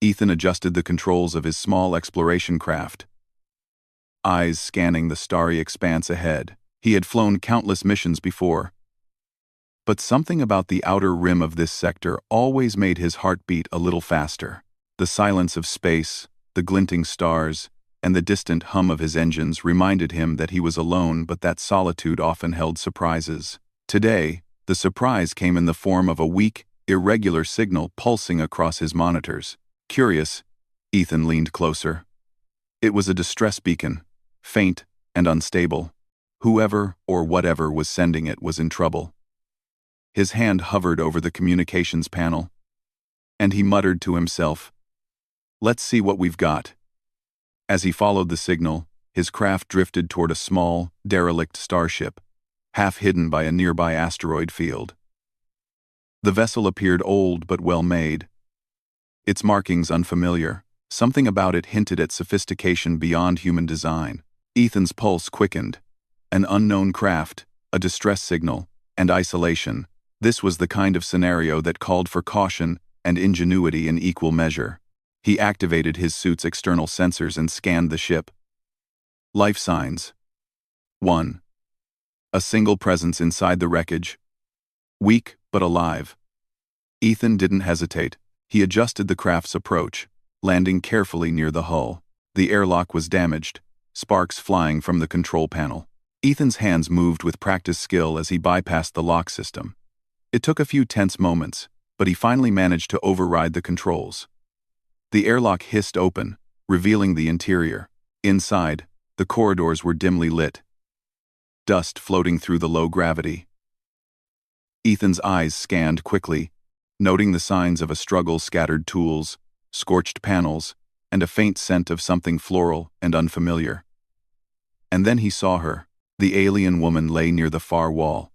Ethan adjusted the controls of his small exploration craft, eyes scanning the starry expanse ahead. He had flown countless missions before, but something about the outer rim of this sector always made his heart beat a little faster. The silence of space, the glinting stars, and the distant hum of his engines reminded him that he was alone, but that solitude often held surprises. Today, the surprise came in the form of a weak, irregular signal pulsing across his monitors. Curious, Ethan leaned closer. It was a distress beacon, faint and unstable. Whoever or whatever was sending it was in trouble. His hand hovered over the communications panel, and he muttered to himself, "Let's see what we've got." As he followed the signal, his craft drifted toward a small, derelict starship, half hidden by a nearby asteroid field. The vessel appeared old but well-made, its markings unfamiliar. Something about it hinted at sophistication beyond human design. Ethan's pulse quickened. An unknown craft, a distress signal, and isolation. This was the kind of scenario that called for caution and ingenuity in equal measure. He activated his suit's external sensors and scanned the ship. Life signs. 1. A single presence inside the wreckage. Weak but alive. Ethan didn't hesitate. He adjusted the craft's approach, landing carefully near the hull. The airlock was damaged, sparks flying from the control panel. Ethan's hands moved with practiced skill as he bypassed the lock system. It took a few tense moments, but he finally managed to override the controls. The airlock hissed open, revealing the interior. Inside, the corridors were dimly lit, dust floating through the low gravity. Ethan's eyes scanned quickly, noting the signs of a struggle: scattered tools, scorched panels, and a faint scent of something floral and unfamiliar. And then he saw her. The alien woman lay near the far wall,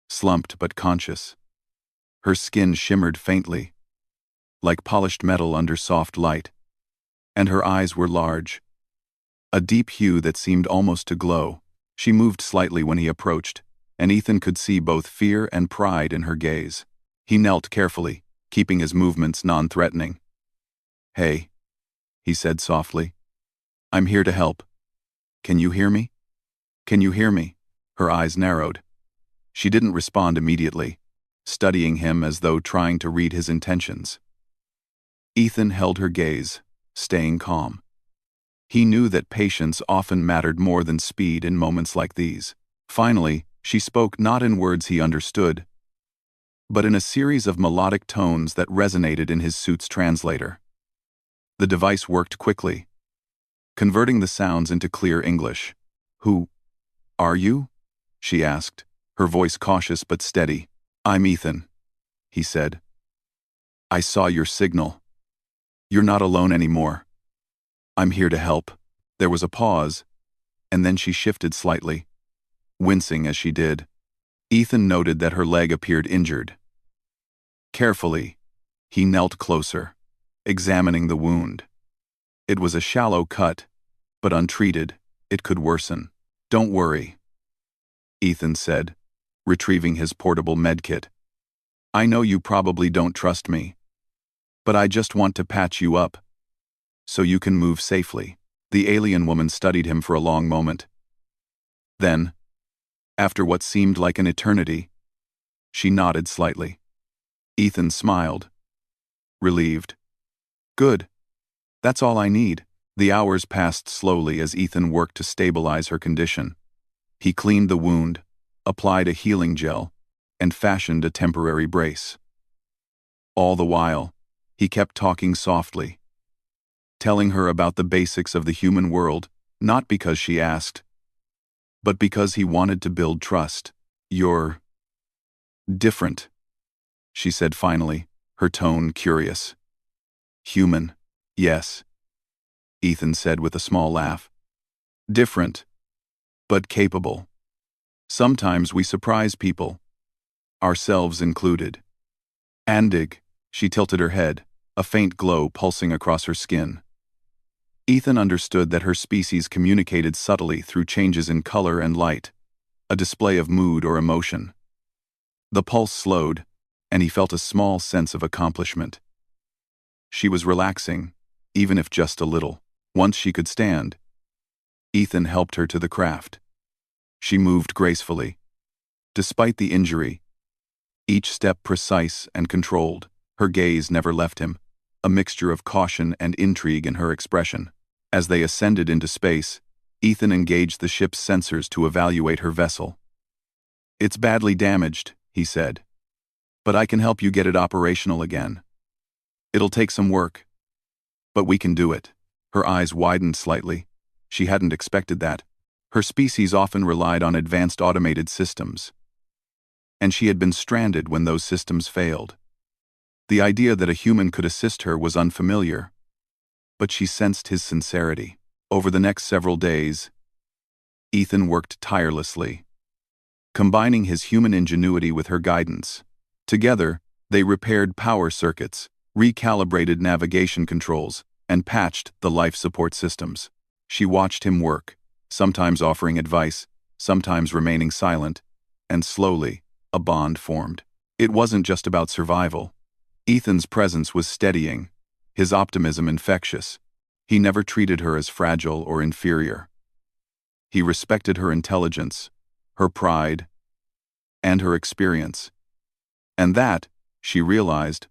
slumped but conscious. Her skin shimmered faintly, like polished metal under soft light, and her eyes were large, a deep hue that seemed almost to glow. She moved slightly when he approached, and Ethan could see both fear and pride in her gaze. He knelt carefully, keeping his movements non-threatening. "Hey," he said softly. "I'm here to help. Can you hear me? Can you hear me?" Her eyes narrowed. She didn't respond immediately, studying him as though trying to read his intentions. Ethan held her gaze, staying calm. He knew that patience often mattered more than speed in moments like these. Finally, she spoke, not in words he understood, but in a series of melodic tones that resonated in his suit's translator. The device worked quickly, converting the sounds into clear English. "Who are you?" she asked, her voice cautious but steady. "I'm Ethan," he said. "I saw your signal. You're not alone anymore. I'm here to help." There was a pause, and then she shifted slightly, wincing as she did. Ethan noted that her leg appeared injured. Carefully, he knelt closer, examining the wound. It was a shallow cut, but untreated, it could worsen. "Don't worry," Ethan said, retrieving his portable medkit. "I know you probably don't trust me, but I just want to patch you up, so you can move safely." The alien woman studied him for a long moment. Then, after what seemed like an eternity, she nodded slightly. Ethan smiled, relieved. "Good. That's all I need." The hours passed slowly as Ethan worked to stabilize her condition. He cleaned the wound, applied a healing gel, and fashioned a temporary brace. All the while, he kept talking softly, telling her about the basics of the human world, not because she asked, but because he wanted to build trust. "You're different," she said finally, her tone curious. "Human, yes," Ethan said with a small laugh. "Different, but capable. Sometimes we surprise people, ourselves included." "Andig," she tilted her head, a faint glow pulsing across her skin. Ethan understood that her species communicated subtly through changes in color and light, a display of mood or emotion. The pulse slowed, and he felt a small sense of accomplishment. She was relaxing, even if just a little. Once she could stand, Ethan helped her to the craft. She moved gracefully. Despite the injury, each step precise and controlled, her gaze never left him, a mixture of caution and intrigue in her expression. As they ascended into space, Ethan engaged the ship's sensors to evaluate her vessel. "It's badly damaged," he said, "but I can help you get it operational again. It'll take some work, but we can do it." Her eyes widened slightly. She hadn't expected that. Her species often relied on advanced automated systems, and she had been stranded when those systems failed. The idea that a human could assist her was unfamiliar, but she sensed his sincerity. Over the next several days, Ethan worked tirelessly, combining his human ingenuity with her guidance. Together, they repaired power circuits, recalibrated navigation controls, and patched the life support systems. She watched him work, sometimes offering advice, sometimes remaining silent, and slowly, a bond formed. It wasn't just about survival. Ethan's presence was steadying, his optimism infectious. He never treated her as fragile or inferior. He respected her intelligence, her pride, and her experience. And that, she realized,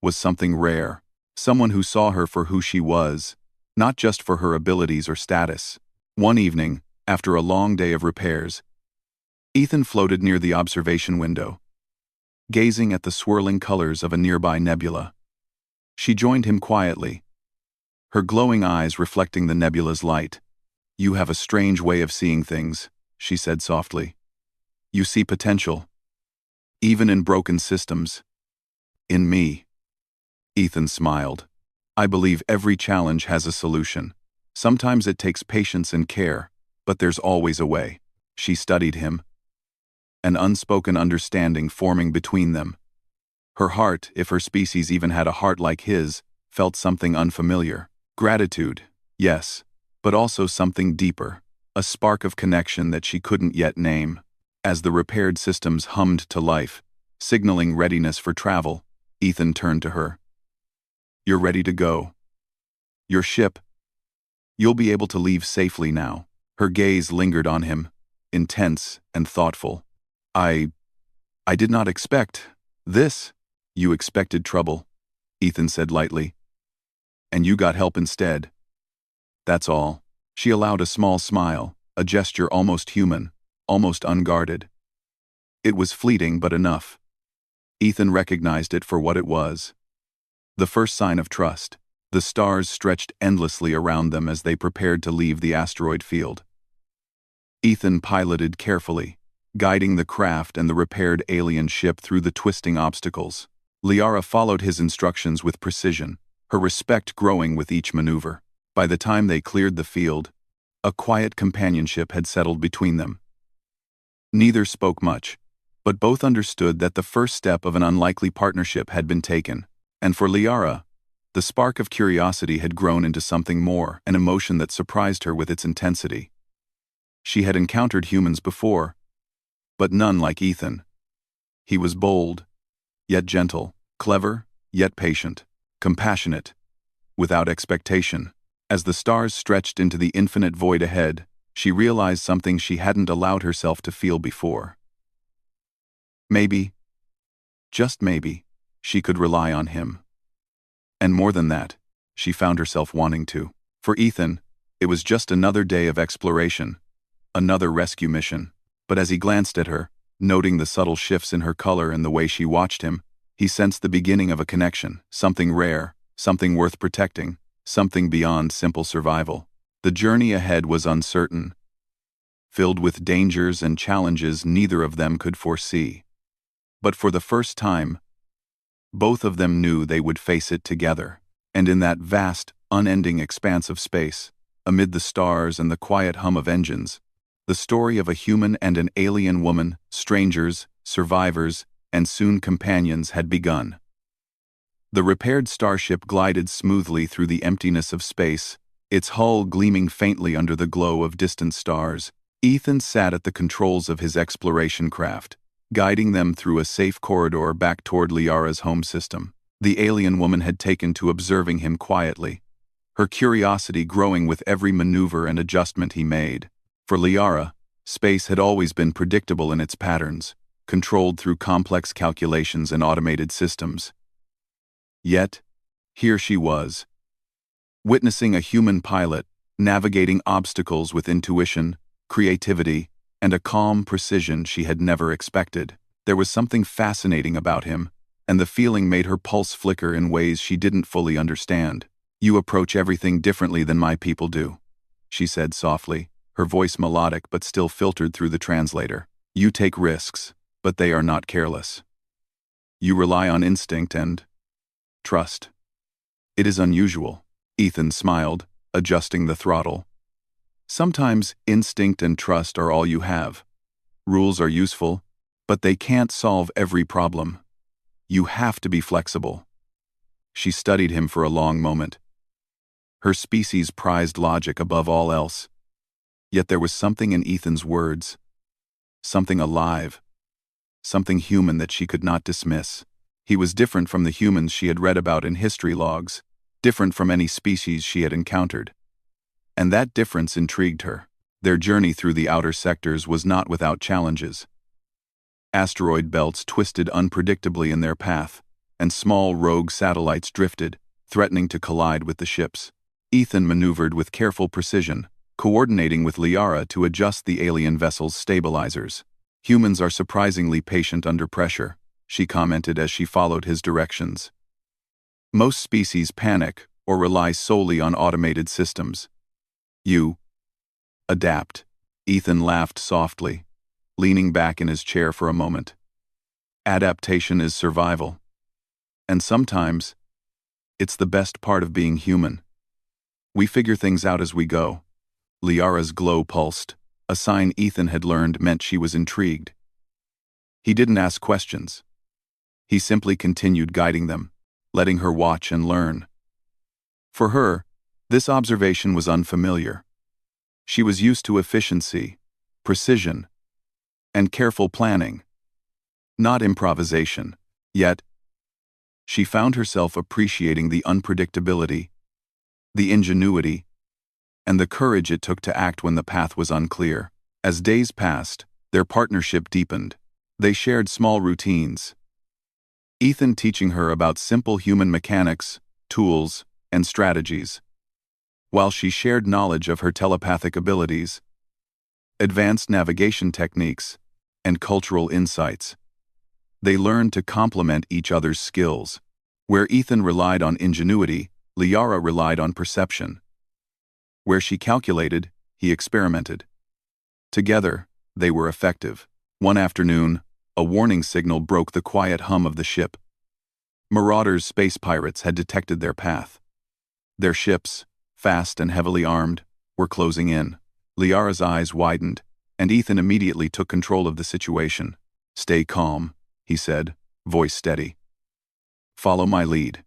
was something rare. Someone who saw her for who she was, not just for her abilities or status. One evening, after a long day of repairs, Ethan floated near the observation window, gazing at the swirling colors of a nearby nebula. She joined him quietly, her glowing eyes reflecting the nebula's light. "You have a strange way of seeing things," she said softly. "You see potential, even in broken systems." "In me." Ethan smiled. "I believe every challenge has a solution. Sometimes it takes patience and care, but there's always a way." She studied him, an unspoken understanding forming between them. Her heart, if her species even had a heart like his, felt something unfamiliar. Gratitude, yes, but also something deeper, a spark of connection that she couldn't yet name. As the repaired systems hummed to life, signaling readiness for travel, Ethan turned to her. "You're ready to go. Your ship. You'll be able to leave safely now." Her gaze lingered on him, intense and thoughtful. I did not expect this." "You expected trouble," Ethan said lightly. "And you got help instead. That's all." She allowed a small smile, a gesture almost human, almost unguarded. It was fleeting but enough. Ethan recognized it for what it was. The first sign of trust. The stars stretched endlessly around them as they prepared to leave the asteroid field. Ethan piloted carefully, guiding the craft and the repaired alien ship through the twisting obstacles. Liara followed his instructions with precision, her respect growing with each maneuver. By the time they cleared the field, a quiet companionship had settled between them. Neither spoke much, but both understood that the first step of an unlikely partnership had been taken. And for Liara, the spark of curiosity had grown into something more, an emotion that surprised her with its intensity. She had encountered humans before, but none like Ethan. He was bold, yet gentle, clever, yet patient, compassionate, without expectation. As the stars stretched into the infinite void ahead, she realized something she hadn't allowed herself to feel before. Maybe, just maybe, she could rely on him. And more than that, she found herself wanting to. For Ethan, it was just another day of exploration, another rescue mission. But as he glanced at her, noting the subtle shifts in her color and the way she watched him, he sensed the beginning of a connection, something rare, something worth protecting, something beyond simple survival. The journey ahead was uncertain, filled with dangers and challenges neither of them could foresee. But for the first time, both of them knew they would face it together. And in that vast, unending expanse of space, amid the stars and the quiet hum of engines, the story of a human and an alien woman, strangers, survivors, and soon companions had begun. The repaired starship glided smoothly through the emptiness of space, its hull gleaming faintly under the glow of distant stars. Ethan sat at the controls of his exploration craft, guiding them through a safe corridor back toward Liara's home system. The alien woman had taken to observing him quietly, her curiosity growing with every maneuver and adjustment he made. For Liara, space had always been predictable in its patterns, controlled through complex calculations and automated systems. Yet, here she was, witnessing a human pilot navigating obstacles with intuition, creativity, and a calm precision she had never expected. There was something fascinating about him, and the feeling made her pulse flicker in ways she didn't fully understand. "You approach everything differently than my people do," she said softly, her voice melodic but still filtered through the translator. "You take risks, but they are not careless. You rely on instinct and trust." "It is unusual," Ethan smiled, adjusting the throttle. "Sometimes instinct and trust are all you have. Rules are useful, but they can't solve every problem. You have to be flexible." She studied him for a long moment. Her species prized logic above all else. Yet there was something in Ethan's words, something alive, something human that she could not dismiss. He was different from the humans she had read about in history logs, different from any species she had encountered. And that difference intrigued her. Their journey through the outer sectors was not without challenges. Asteroid belts twisted unpredictably in their path, and small rogue satellites drifted, threatening to collide with the ships. Ethan maneuvered with careful precision, coordinating with Liara to adjust the alien vessel's stabilizers. "Humans are surprisingly patient under pressure," she commented as she followed his directions. "Most species panic or rely solely on automated systems. You adapt." Ethan laughed softly, leaning back in his chair for a moment. "Adaptation is survival. And sometimes, it's the best part of being human. We figure things out as we go." Liara's glow pulsed, a sign Ethan had learned meant she was intrigued. He didn't ask questions. He simply continued guiding them, letting her watch and learn. For her, this observation was unfamiliar. She was used to efficiency, precision, and careful planning, not improvisation. Yet, she found herself appreciating the unpredictability, the ingenuity, and the courage it took to act when the path was unclear. As days passed, their partnership deepened. They shared small routines, Ethan teaching her about simple human mechanics, tools, and strategies, while she shared knowledge of her telepathic abilities, advanced navigation techniques, and cultural insights. They learned to complement each other's skills. Where Ethan relied on ingenuity, Liara relied on perception. Where she calculated, he experimented. Together, they were effective. One afternoon, a warning signal broke the quiet hum of the ship. Marauders' space pirates had detected their path. Their ships, fast and heavily armed, were closing in. Liara's eyes widened, and Ethan immediately took control of the situation. "Stay calm," he said, voice steady. "Follow my lead.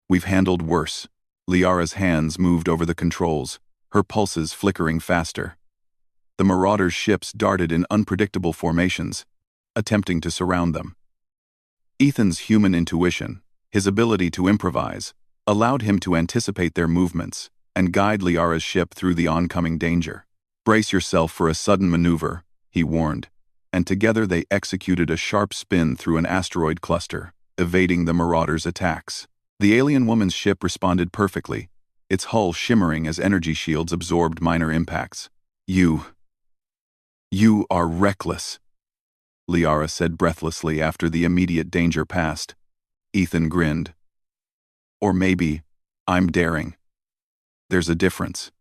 We've handled worse." Liara's hands moved over the controls, her pulses flickering faster. The Marauders' ships darted in unpredictable formations, attempting to surround them. Ethan's human intuition, his ability to improvise, allowed him to anticipate their movements and guide Liara's ship through the oncoming danger. "Brace yourself for a sudden maneuver," he warned, and together they executed a sharp spin through an asteroid cluster, evading the Marauders' attacks. The alien woman's ship responded perfectly, its hull shimmering as energy shields absorbed minor impacts. You are reckless," Liara said breathlessly after the immediate danger passed. Ethan grinned. "Or maybe, I'm daring. There's a difference."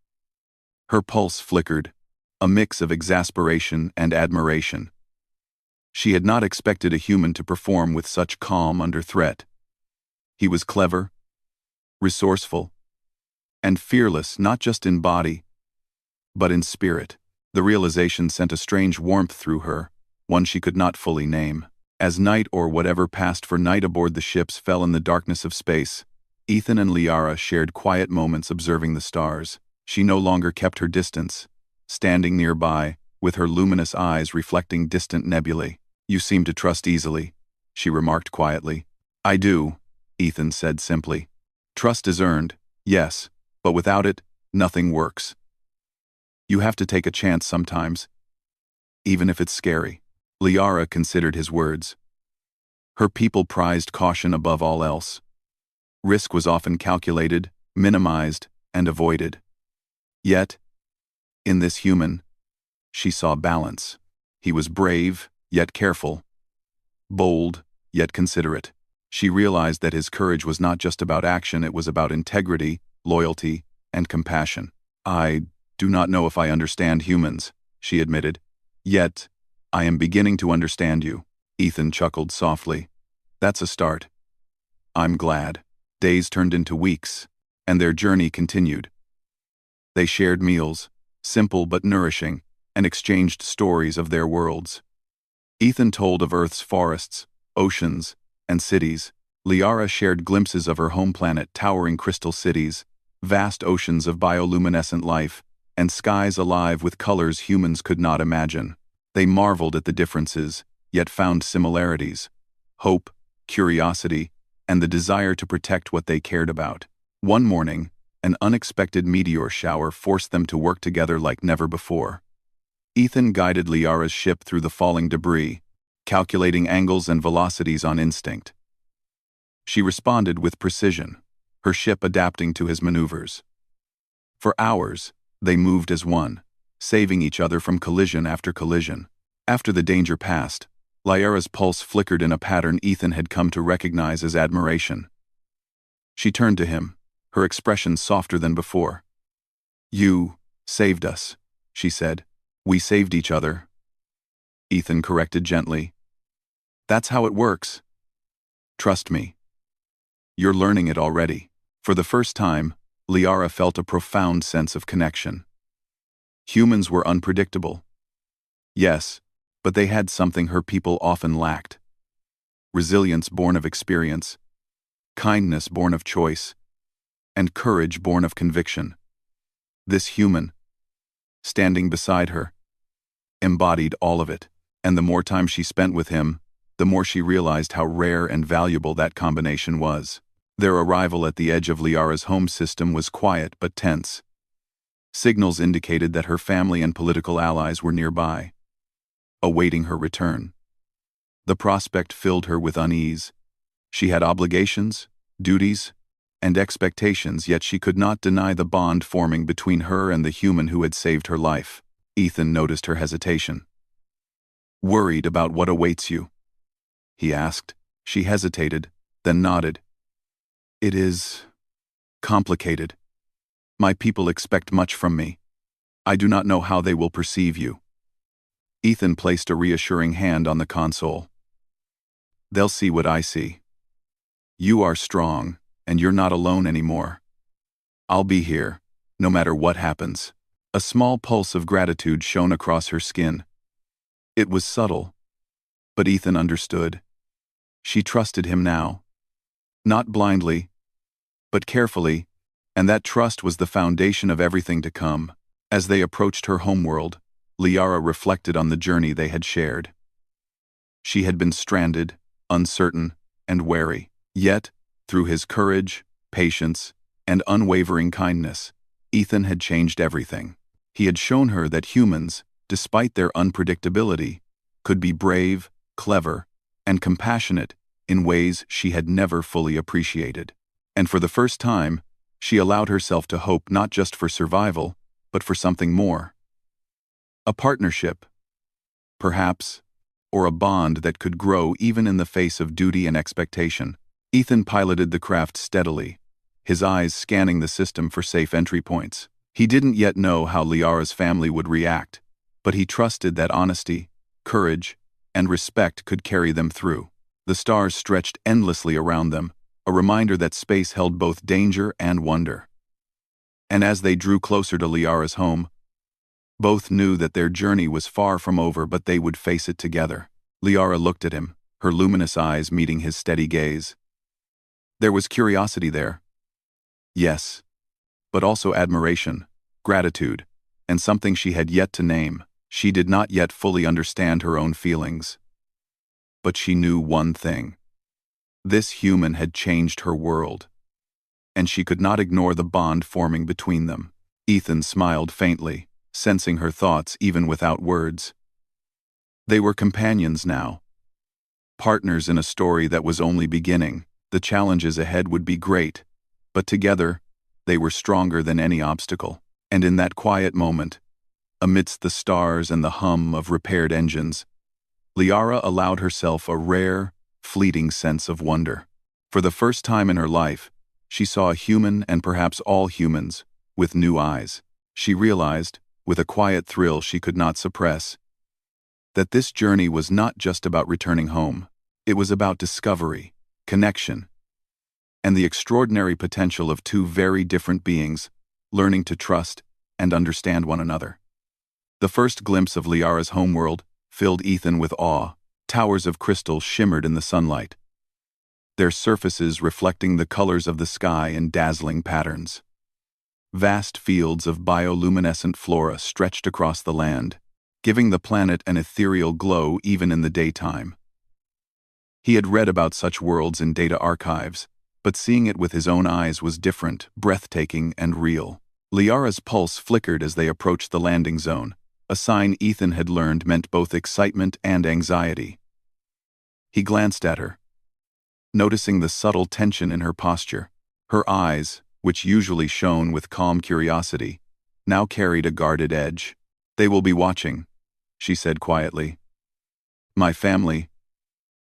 Her pulse flickered, a mix of exasperation and admiration. She had not expected a human to perform with such calm under threat. He was clever, resourceful, and fearless not just in body, but in spirit. The realization sent a strange warmth through her, one she could not fully name. As night or whatever passed for night aboard the ships fell in the darkness of space, Ethan and Liara shared quiet moments observing the stars. She no longer kept her distance, standing nearby, with her luminous eyes reflecting distant nebulae. "You seem to trust easily," she remarked quietly. "I do, Ethan said simply. Trust is earned, yes, but without it, nothing works. You have to take a chance sometimes, even if it's scary. Liara considered his words. Her people prized caution above all else. Risk was often calculated, minimized, and avoided. Yet, in this human, she saw balance. He was brave, yet careful. Bold, yet considerate. She realized that his courage was not just about action, it was about integrity, loyalty, and compassion. I do not know if I understand humans, she admitted. Yet, I am beginning to understand you. Ethan chuckled softly. That's a start. I'm glad. Days turned into weeks, and their journey continued. They shared meals, simple but nourishing, and exchanged stories of their worlds. Ethan told of Earth's forests, oceans, and cities. Liara shared glimpses of her home planet, towering crystal cities, vast oceans of bioluminescent life, and skies alive with colors humans could not imagine. They marveled at the differences, yet found similarities: hope, curiosity, and the desire to protect what they cared about. One morning, an unexpected meteor shower forced them to work together like never before. Ethan guided Liara's ship through the falling debris, calculating angles and velocities on instinct. She responded with precision, her ship adapting to his maneuvers. For hours, they moved as one, saving each other from collision after collision. After the danger passed, Liara's pulse flickered in a pattern Ethan had come to recognize as admiration. She turned to him, her expression softer than before. You saved us, she said. We saved each other. Ethan corrected gently. That's how it works. Trust me. You're learning it already. For the first time, Liara felt a profound sense of connection. Humans were unpredictable. Yes, but they had something her people often lacked. Resilience born of experience, kindness born of choice, and courage born of conviction. This human, standing beside her, embodied all of it, and the more time she spent with him, the more she realized how rare and valuable that combination was. Their arrival at the edge of Liara's home system was quiet but tense. Signals indicated that her family and political allies were nearby, awaiting her return. The prospect filled her with unease. She had obligations, duties, and expectations, yet she could not deny the bond forming between her and the human who had saved her life. Ethan noticed her hesitation. Worried about what awaits you? He asked. She hesitated, then nodded. It is complicated. My people expect much from me. I do not know how they will perceive you. Ethan placed a reassuring hand on the console. They'll see what I see. You are strong, and you're not alone anymore. I'll be here, no matter what happens. A small pulse of gratitude shone across her skin. It was subtle, but Ethan understood. She trusted him now. Not blindly, but carefully, and that trust was the foundation of everything to come. As they approached her homeworld, Liara reflected on the journey they had shared. She had been stranded, uncertain, and wary. Yet, through his courage, patience, and unwavering kindness, Ethan had changed everything. He had shown her that humans, despite their unpredictability, could be brave, clever, and compassionate in ways she had never fully appreciated. And for the first time, she allowed herself to hope not just for survival, but for something more. A partnership, perhaps, or a bond that could grow even in the face of duty and expectation. Ethan piloted the craft steadily, his eyes scanning the system for safe entry points. He didn't yet know how Liara's family would react, but he trusted that honesty, courage, and respect could carry them through. The stars stretched endlessly around them, a reminder that space held both danger and wonder. And as they drew closer to Liara's home, both knew that their journey was far from over, but they would face it together. Liara looked at him, her luminous eyes meeting his steady gaze. There was curiosity there. Yes, but also admiration, gratitude, and something she had yet to name. She did not yet fully understand her own feelings. But she knew one thing. This human had changed her world, and she could not ignore the bond forming between them. Ethan smiled faintly, sensing her thoughts even without words. They were companions now, partners in a story that was only beginning. The challenges ahead would be great, but together, they were stronger than any obstacle. And in that quiet moment, amidst the stars and the hum of repaired engines, Liara allowed herself a rare, fleeting sense of wonder. For the first time in her life, she saw a human, and perhaps all humans, with new eyes. She realized, with a quiet thrill she could not suppress, that this journey was not just about returning home. It was about discovery, connection, and the extraordinary potential of two very different beings learning to trust and understand one another. The first glimpse of Liara's homeworld filled Ethan with awe. Towers of crystal shimmered in the sunlight, their surfaces reflecting the colors of the sky in dazzling patterns. Vast fields of bioluminescent flora stretched across the land, giving the planet an ethereal glow even in the daytime. He had read about such worlds in data archives, but seeing it with his own eyes was different, breathtaking, and real. Liara's pulse flickered as they approached the landing zone, a sign Ethan had learned meant both excitement and anxiety. He glanced at her, noticing the subtle tension in her posture. Her eyes, which usually shone with calm curiosity, now carried a guarded edge. "They will be watching," she said quietly. "My family,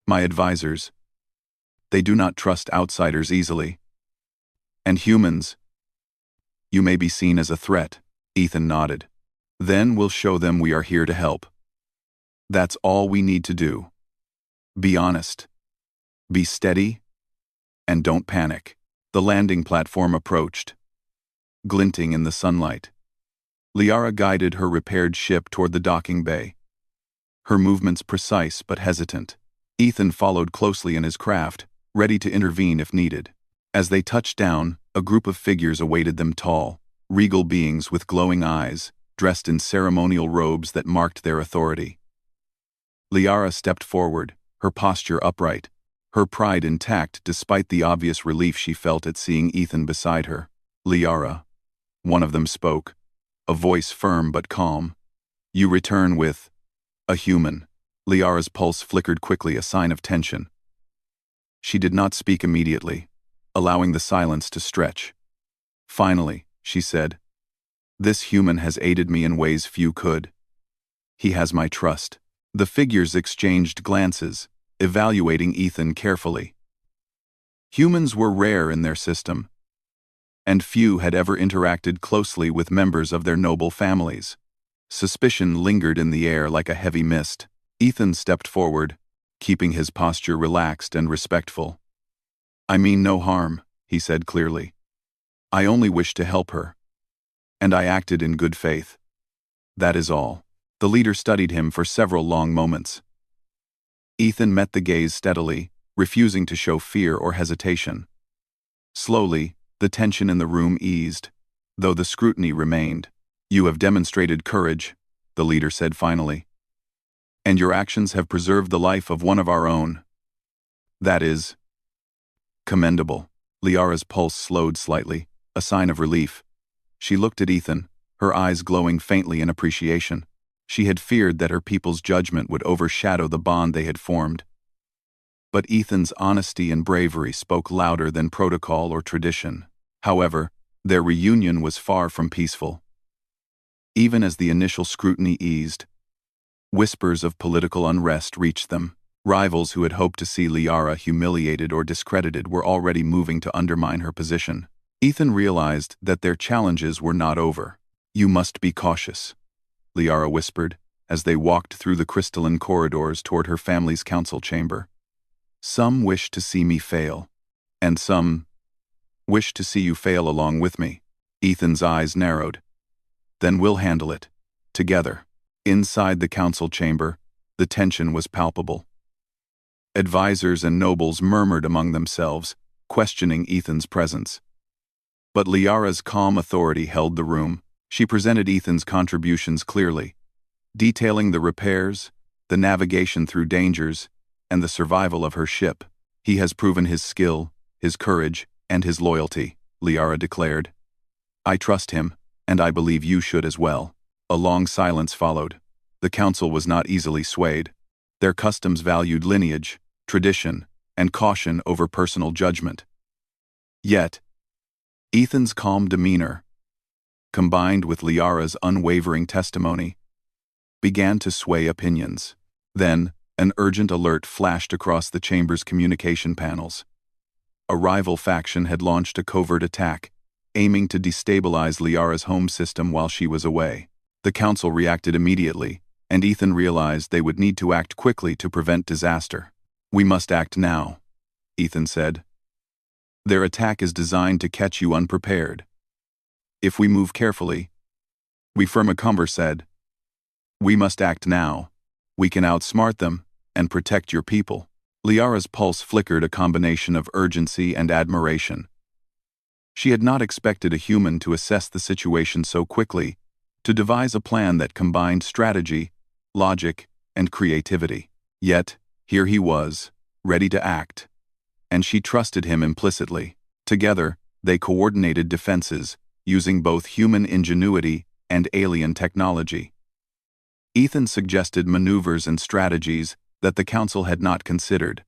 my advisors, they do not trust outsiders easily. And humans, you may be seen as a threat." Ethan nodded. "Then we'll show them we are here to help. That's all we need to do. Be honest, be steady, and don't panic." The landing platform approached, glinting in the sunlight. Liara guided her repaired ship toward the docking bay, her movements precise but hesitant. Ethan followed closely in his craft, ready to intervene if needed. As they touched down, a group of figures awaited them, tall, regal beings with glowing eyes, dressed in ceremonial robes that marked their authority. Liara stepped forward, her posture upright, her pride intact despite the obvious relief she felt at seeing Ethan beside her. "Liara," one of them spoke, a voice firm but calm. "You return with a human." Liara's pulse flickered quickly, a sign of tension. She did not speak immediately, allowing the silence to stretch. "Finally," she said, "this human has aided me in ways few could. He has my trust." The figures exchanged glances, evaluating Ethan carefully. Humans were rare in their system, and few had ever interacted closely with members of their noble families. Suspicion lingered in the air like a heavy mist. Ethan stepped forward, keeping his posture relaxed and respectful. "I mean no harm," he said clearly. "I only wish to help her, and I acted in good faith. That is all." The leader studied him for several long moments. Ethan met the gaze steadily, refusing to show fear or hesitation. Slowly, the tension in the room eased, though the scrutiny remained. "You have demonstrated courage," the leader said finally, "and your actions have preserved the life of one of our own. That is commendable." Liara's pulse slowed slightly, a sign of relief. She looked at Ethan, her eyes glowing faintly in appreciation. She had feared that her people's judgment would overshadow the bond they had formed. But Ethan's honesty and bravery spoke louder than protocol or tradition. However, their reunion was far from peaceful. Even as the initial scrutiny eased, whispers of political unrest reached them. Rivals who had hoped to see Liara humiliated or discredited were already moving to undermine her position. Ethan realized that their challenges were not over. "You must be cautious," Liara whispered, as they walked through the crystalline corridors toward her family's council chamber. "Some wish to see me fail, and some wish to see you fail along with me." Ethan's eyes narrowed. "Then we'll handle it, together." Inside the council chamber, the tension was palpable. Advisors and nobles murmured among themselves, questioning Ethan's presence. But Liara's calm authority held the room. She presented Ethan's contributions clearly, detailing the repairs, the navigation through dangers, and the survival of her ship. He has proven his skill, his courage, and his loyalty, Liara declared. I trust him, and I believe you should as well. A long silence followed. The council was not easily swayed. Their customs valued lineage, tradition, and caution over personal judgment. Yet, Ethan's calm demeanor, combined with Liara's unwavering testimony, began to sway opinions. Then, an urgent alert flashed across the chamber's communication panels. A rival faction had launched a covert attack, aiming to destabilize Liara's home system while she was away. The council reacted immediately, and Ethan realized they would need to act quickly to prevent disaster. We must act now, Ethan said. Their attack is designed to catch you unprepared. If we move carefully, Firmacumber said. We must act now. We can outsmart them and protect your people. Liara's pulse flickered a combination of urgency and admiration. She had not expected a human to assess the situation so quickly, to devise a plan that combined strategy, logic, and creativity. Yet, here he was, ready to act. And she trusted him implicitly. Together, they coordinated defenses, using both human ingenuity and alien technology. Ethan suggested maneuvers and strategies that the council had not considered,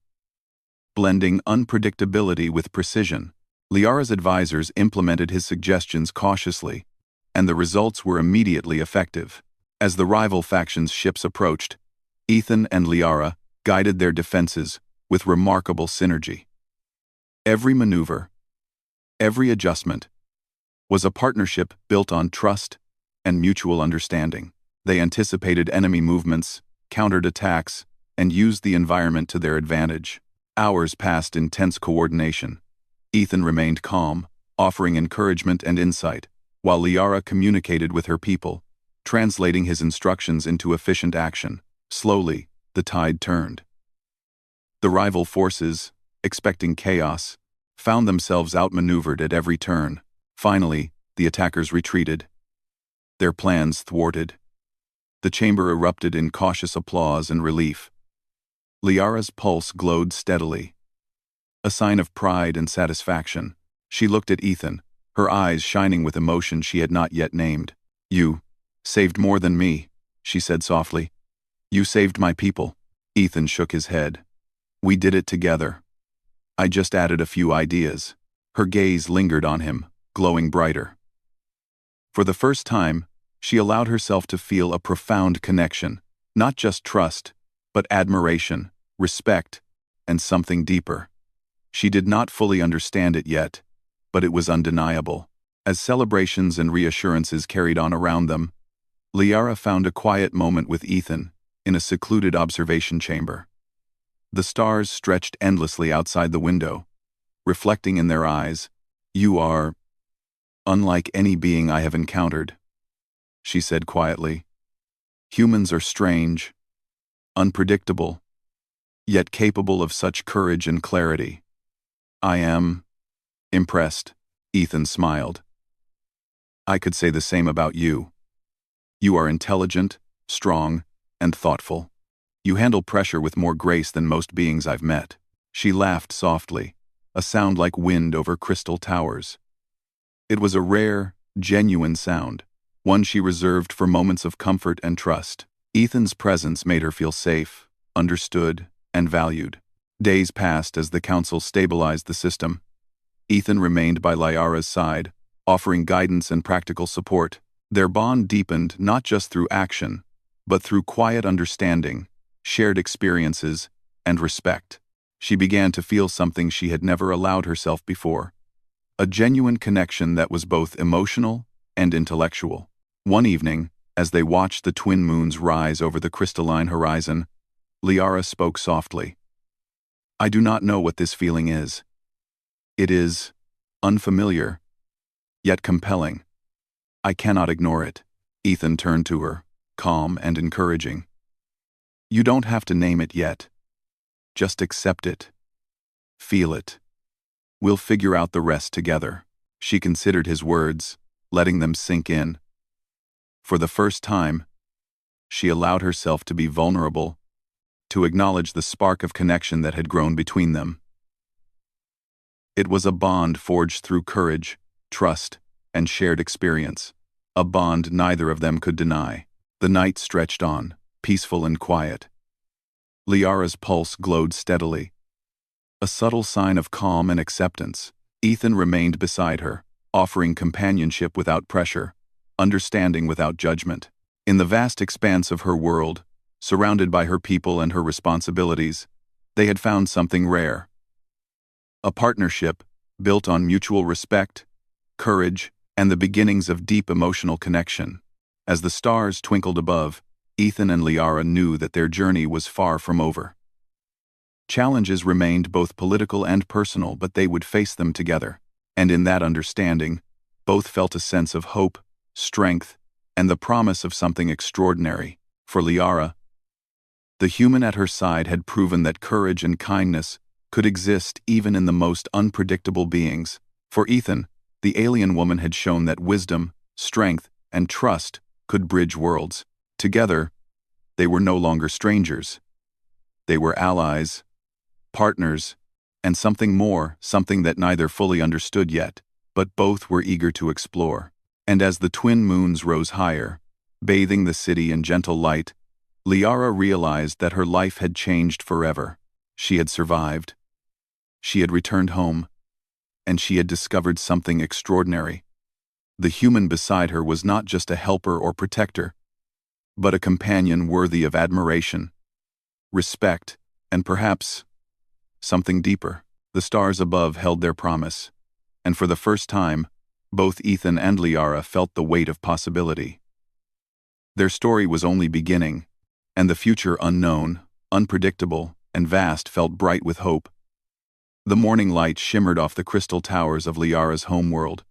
blending unpredictability with precision. Liara's advisors implemented his suggestions cautiously, and the results were immediately effective. As the rival factions' ships approached, Ethan and Liara guided their defenses with remarkable synergy. Every maneuver, every adjustment, was a partnership built on trust and mutual understanding. They anticipated enemy movements, countered attacks, and used the environment to their advantage. Hours passed in tense coordination. Ethan remained calm, offering encouragement and insight, while Liara communicated with her people, translating his instructions into efficient action. Slowly, the tide turned. The rival forces, expecting chaos, found themselves outmaneuvered at every turn. Finally, the attackers retreated, their plans thwarted. The chamber erupted in cautious applause and relief. Liara's pulse glowed steadily, a sign of pride and satisfaction. She looked at Ethan, her eyes shining with emotion she had not yet named. You saved more than me, she said softly. You saved my people. Ethan shook his head. We did it together. I just added a few ideas. Her gaze lingered on him, glowing brighter. For the first time, she allowed herself to feel a profound connection, not just trust, but admiration, respect, and something deeper. She did not fully understand it yet, but it was undeniable. As celebrations and reassurances carried on around them, Liara found a quiet moment with Ethan in a secluded observation chamber. The stars stretched endlessly outside the window, reflecting in their eyes. You are unlike any being I have encountered, she said quietly. Humans are strange, unpredictable, yet capable of such courage and clarity. I am impressed, Ethan smiled. I could say the same about you. You are intelligent, strong, and thoughtful. You handle pressure with more grace than most beings I've met. She laughed softly, a sound like wind over crystal towers. It was a rare, genuine sound, one she reserved for moments of comfort and trust. Ethan's presence made her feel safe, understood, and valued. Days passed as the council stabilized the system. Ethan remained by Liara's side, offering guidance and practical support. Their bond deepened not just through action, but through quiet understanding, shared experiences, and respect. She began to feel something she had never allowed herself before. A genuine connection that was both emotional and intellectual. One evening, as they watched the twin moons rise over the crystalline horizon, Liara spoke softly. I do not know what this feeling is. It is unfamiliar, yet compelling. I cannot ignore it. Ethan turned to her, calm and encouraging. You don't have to name it yet. Just accept it. Feel it. We'll figure out the rest together. She considered his words, letting them sink in. For the first time, she allowed herself to be vulnerable, to acknowledge the spark of connection that had grown between them. It was a bond forged through courage, trust, and shared experience, a bond neither of them could deny. The night stretched on, peaceful and quiet. Liara's pulse glowed steadily, a subtle sign of calm and acceptance. Ethan remained beside her, offering companionship without pressure, understanding without judgment. In the vast expanse of her world, surrounded by her people and her responsibilities, they had found something rare. A partnership built on mutual respect, courage, and the beginnings of deep emotional connection. As the stars twinkled above, Ethan and Liara knew that their journey was far from over. Challenges remained both political and personal, but they would face them together. And in that understanding, both felt a sense of hope, strength, and the promise of something extraordinary. For Liara, the human at her side had proven that courage and kindness could exist even in the most unpredictable beings. For Ethan, the alien woman had shown that wisdom, strength, and trust could bridge worlds. Together, they were no longer strangers. They were allies, partners, and something more, something that neither fully understood yet, but both were eager to explore. And as the twin moons rose higher, bathing the city in gentle light, Liara realized that her life had changed forever. She had survived. She had returned home. And she had discovered something extraordinary. The human beside her was not just a helper or protector, but a companion worthy of admiration, respect, and perhaps something deeper. The stars above held their promise, and for the first time, both Ethan and Liara felt the weight of possibility. Their story was only beginning, and the future unknown, unpredictable, and vast felt bright with hope. The morning light shimmered off the crystal towers of Liara's homeworld,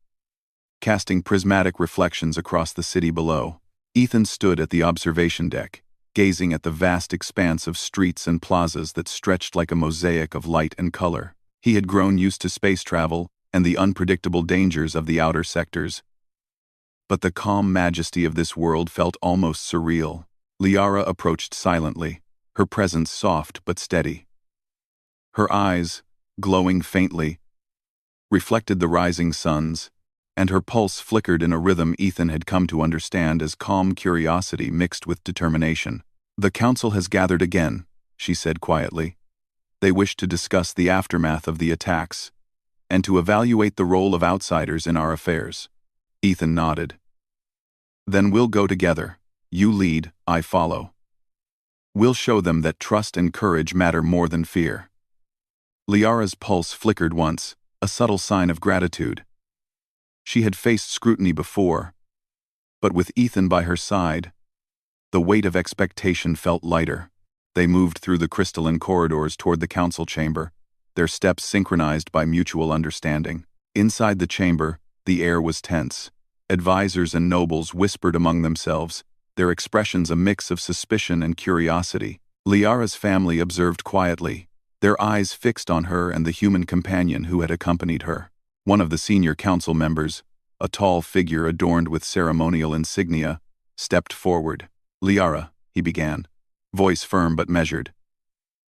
casting prismatic reflections across the city below. Ethan stood at the observation deck, gazing at the vast expanse of streets and plazas that stretched like a mosaic of light and color. He had grown used to space travel and the unpredictable dangers of the outer sectors. But the calm majesty of this world felt almost surreal. Liara approached silently, her presence soft but steady. Her eyes, glowing faintly, reflected the rising suns, and her pulse flickered in a rhythm Ethan had come to understand as calm curiosity mixed with determination. "The council has gathered again," she said quietly. "They wish to discuss the aftermath of the attacks, and to evaluate the role of outsiders in our affairs." Ethan nodded. "Then we'll go together. You lead, I follow. We'll show them that trust and courage matter more than fear." Liara's pulse flickered once, a subtle sign of gratitude. She had faced scrutiny before, but with Ethan by her side, the weight of expectation felt lighter. They moved through the crystalline corridors toward the council chamber, their steps synchronized by mutual understanding. Inside the chamber, the air was tense. Advisors and nobles whispered among themselves, their expressions a mix of suspicion and curiosity. Liara's family observed quietly, their eyes fixed on her and the human companion who had accompanied her. One of the senior council members, a tall figure adorned with ceremonial insignia, stepped forward. "Liara," he began, voice firm but measured.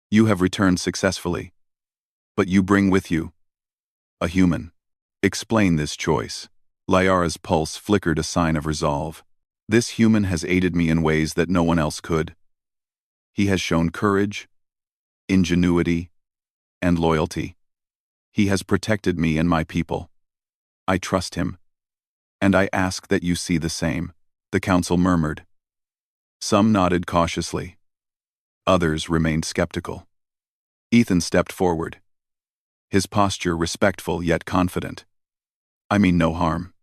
"You have returned successfully. But you bring with you a human. Explain this choice." Liara's pulse flickered a sign of resolve. "This human has aided me in ways that no one else could. He has shown courage, ingenuity, and loyalty. He has protected me and my people. I trust him. And I ask that you see the same." The council murmured. Some nodded cautiously. Others remained skeptical. Ethan stepped forward, his posture respectful yet confident. "I mean no harm,"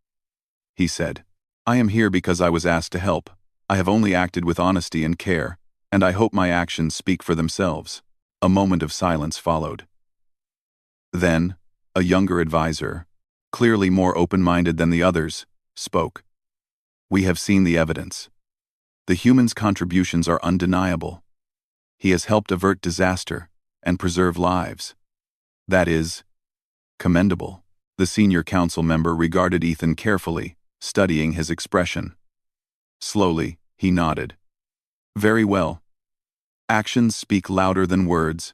he said. "I am here because I was asked to help. I have only acted with honesty and care, and I hope my actions speak for themselves." A moment of silence followed. Then, a younger advisor, clearly more open-minded than the others, spoke. "We have seen the evidence. The human's contributions are undeniable. He has helped avert disaster and preserve lives. That is commendable." The senior council member regarded Ethan carefully, studying his expression. Slowly, he nodded. "Very well. Actions speak louder than words.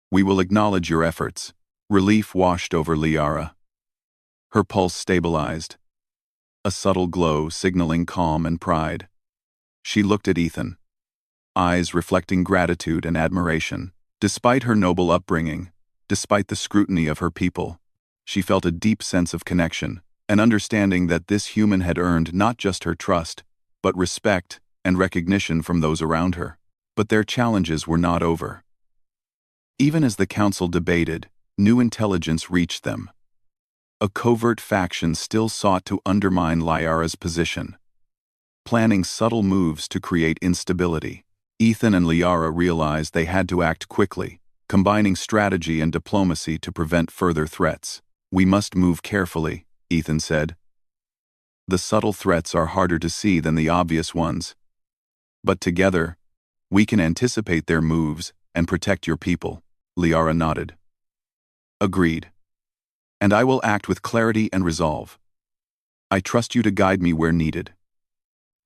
We will acknowledge your efforts, Relief washed over Liara. Her pulse stabilized, a subtle glow signaling calm and pride. She looked at Ethan, eyes reflecting gratitude and admiration. Despite her noble upbringing, despite the scrutiny of her people, she felt a deep sense of connection, an understanding that this human had earned not just her trust, but respect and recognition from those around her. But their challenges were not over. Even as the council debated, new intelligence reached them. A covert faction still sought to undermine Liara's position, planning subtle moves to create instability. Ethan and Liara realized they had to act quickly, combining strategy and diplomacy to prevent further threats. "We must move carefully," Ethan said. "The subtle threats are harder to see than the obvious ones. But together, we can anticipate their moves and protect your people." Liara nodded. "Agreed. And I will act with clarity and resolve. I trust you to guide me where needed."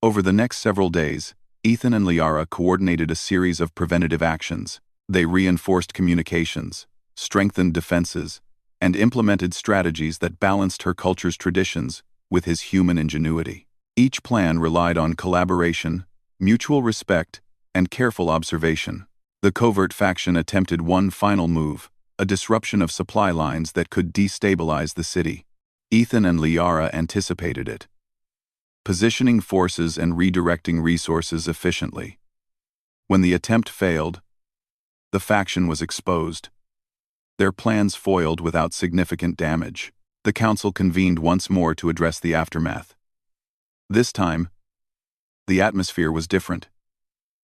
Over the next several days, Ethan and Liara coordinated a series of preventative actions. They reinforced communications, strengthened defenses, and implemented strategies that balanced her culture's traditions with his human ingenuity. Each plan relied on collaboration, mutual respect, and careful observation. The covert faction attempted one final move, a disruption of supply lines that could destabilize the city. Ethan and Liara anticipated it, positioning forces and redirecting resources efficiently. When the attempt failed, the faction was exposed, their plans foiled without significant damage. The council convened once more to address the aftermath. This time, the atmosphere was different.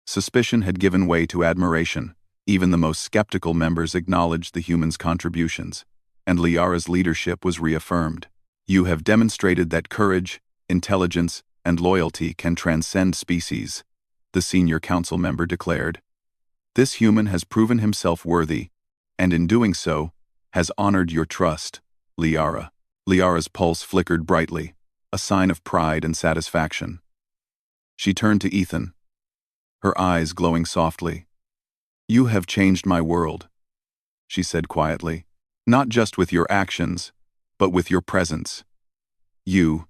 Suspicion had given way to admiration. Even the most skeptical members acknowledged the humans' contributions, and Liara's leadership was reaffirmed. "You have demonstrated that courage, intelligence, and loyalty can transcend species," the senior council member declared. "This human has proven himself worthy, and in doing so, has honored your trust, Liara." Liara's pulse flickered brightly, a sign of pride and satisfaction. She turned to Ethan, her eyes glowing softly. "You have changed my world," she said quietly, "not just with your actions, but with your presence. You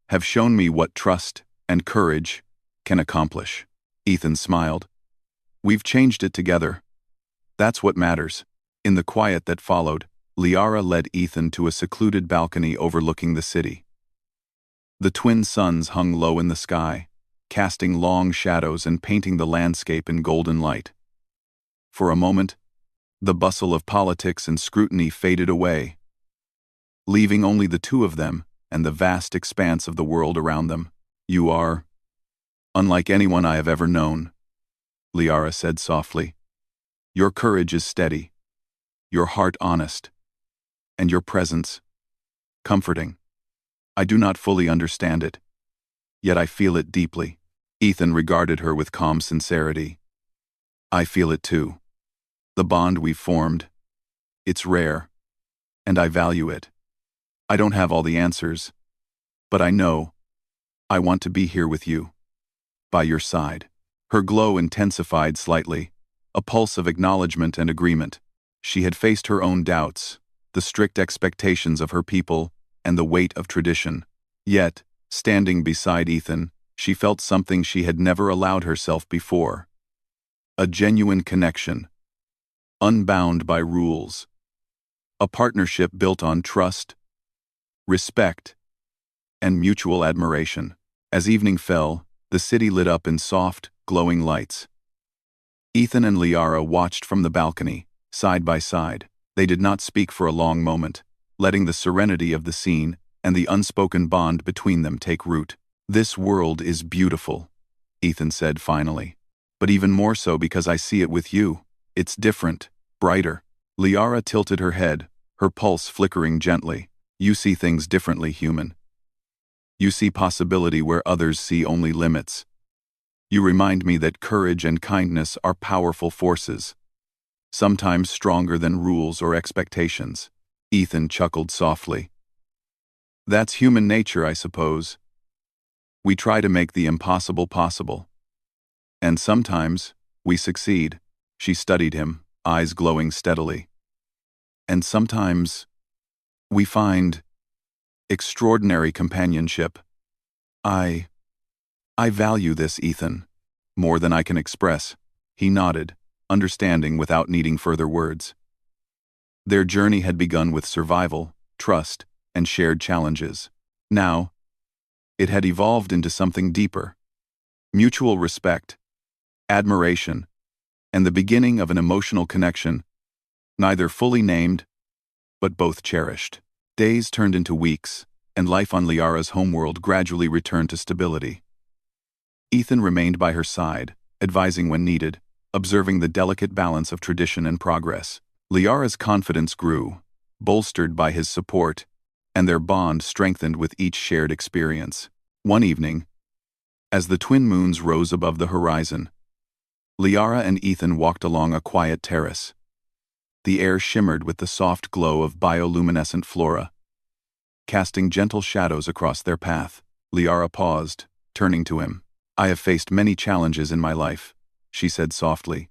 have shown me what trust and courage can accomplish." Ethan smiled. "We've changed it together. That's what matters." In the quiet that followed, Liara led Ethan to a secluded balcony overlooking the city. The twin suns hung low in the sky, casting long shadows and painting the landscape in golden light. For a moment, the bustle of politics and scrutiny faded away, leaving only the two of them and the vast expanse of the world around them. "You are unlike anyone I have ever known," Liara said softly. "Your courage is steady, your heart honest, and your presence comforting. I do not fully understand it, yet I feel it deeply." Ethan regarded her with calm sincerity. "I feel it too. The bond we've formed, it's rare, and I value it. I don't have all the answers, but I know I want to be here with you, by your side." Her glow intensified slightly, a pulse of acknowledgement and agreement. She had faced her own doubts, the strict expectations of her people, and the weight of tradition. Yet, standing beside Ethan, she felt something she had never allowed herself before. A genuine connection, unbound by rules. A partnership built on trust, respect, and mutual admiration. As evening fell, the city lit up in soft, glowing lights. Ethan and Liara watched from the balcony, side by side. They did not speak for a long moment, letting the serenity of the scene and the unspoken bond between them take root. "This world is beautiful," Ethan said finally. "But even more so because I see it with you. It's different, brighter." Liara tilted her head, her pulse flickering gently. "You see things differently, human. You see possibility where others see only limits. You remind me that courage and kindness are powerful forces, sometimes stronger than rules or expectations." Ethan chuckled softly. "That's human nature, I suppose. We try to make the impossible possible. And sometimes, we succeed." She studied him, eyes glowing steadily. And sometimes we find extraordinary companionship. I value this, Ethan, more than I can express. He nodded, understanding without needing further words. Their journey had begun with survival, trust, and shared challenges. Now, it had evolved into something deeper. Mutual respect, admiration, and the beginning of an emotional connection, neither fully named, but both cherished. Days turned into weeks, and life on Liara's homeworld gradually returned to stability. Ethan remained by her side, advising when needed, observing the delicate balance of tradition and progress. Liara's confidence grew, bolstered by his support, and their bond strengthened with each shared experience. One evening, as the twin moons rose above the horizon, Liara and Ethan walked along a quiet terrace. The air shimmered with the soft glow of bioluminescent flora, casting gentle shadows across their path. Liara paused, turning to him. "I have faced many challenges in my life," she said softly.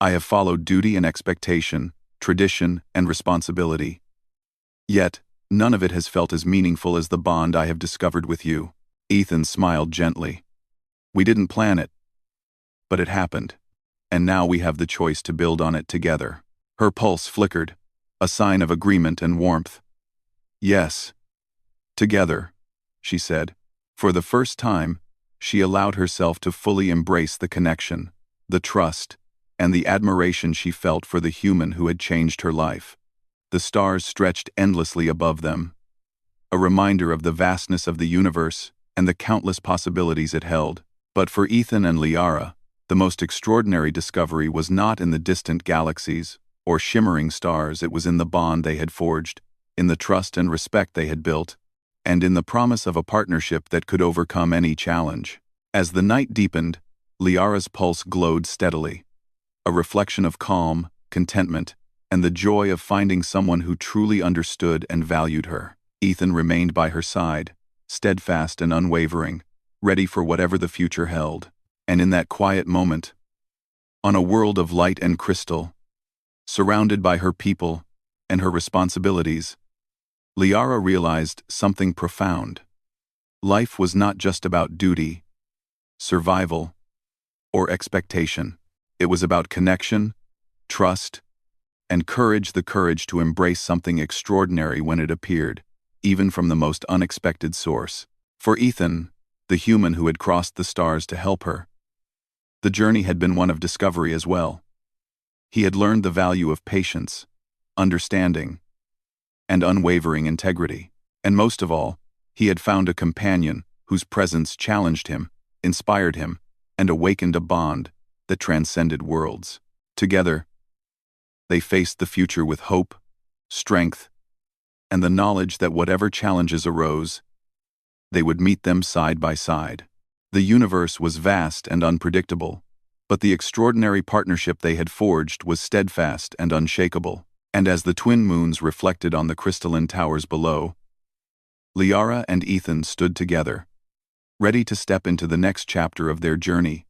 "I have followed duty and expectation, tradition and responsibility. Yet, none of it has felt as meaningful as the bond I have discovered with you." Ethan smiled gently. "We didn't plan it, but it happened, and now we have the choice to build on it together." Her pulse flickered, a sign of agreement and warmth. "Yes, together," she said. For the first time, she allowed herself to fully embrace the connection, the trust, and the admiration she felt for the human who had changed her life. The stars stretched endlessly above them, a reminder of the vastness of the universe and the countless possibilities it held. But for Ethan and Liara, the most extraordinary discovery was not in the distant galaxies or shimmering stars. It was in the bond they had forged, in the trust and respect they had built, and in the promise of a partnership that could overcome any challenge. As the night deepened, Liara's pulse glowed steadily, a reflection of calm, contentment, and the joy of finding someone who truly understood and valued her. Ethan remained by her side, steadfast and unwavering, ready for whatever the future held. And in that quiet moment, on a world of light and crystal, surrounded by her people and her responsibilities, Liara realized something profound. Life was not just about duty, survival, or expectation. It was about connection, trust, and courage, the courage to embrace something extraordinary when it appeared, even from the most unexpected source. For Ethan, the human who had crossed the stars to help her, the journey had been one of discovery as well. He had learned the value of patience, understanding, and unwavering integrity. And most of all, he had found a companion whose presence challenged him, inspired him, and awakened a bond that transcended worlds. Together, they faced the future with hope, strength, and the knowledge that whatever challenges arose, they would meet them side by side. The universe was vast and unpredictable, but the extraordinary partnership they had forged was steadfast and unshakable. And as the twin moons reflected on the crystalline towers below, Liara and Ethan stood together, ready to step into the next chapter of their journey,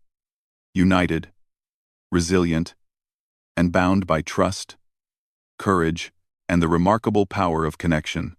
united, resilient, and bound by trust, courage, and the remarkable power of connection.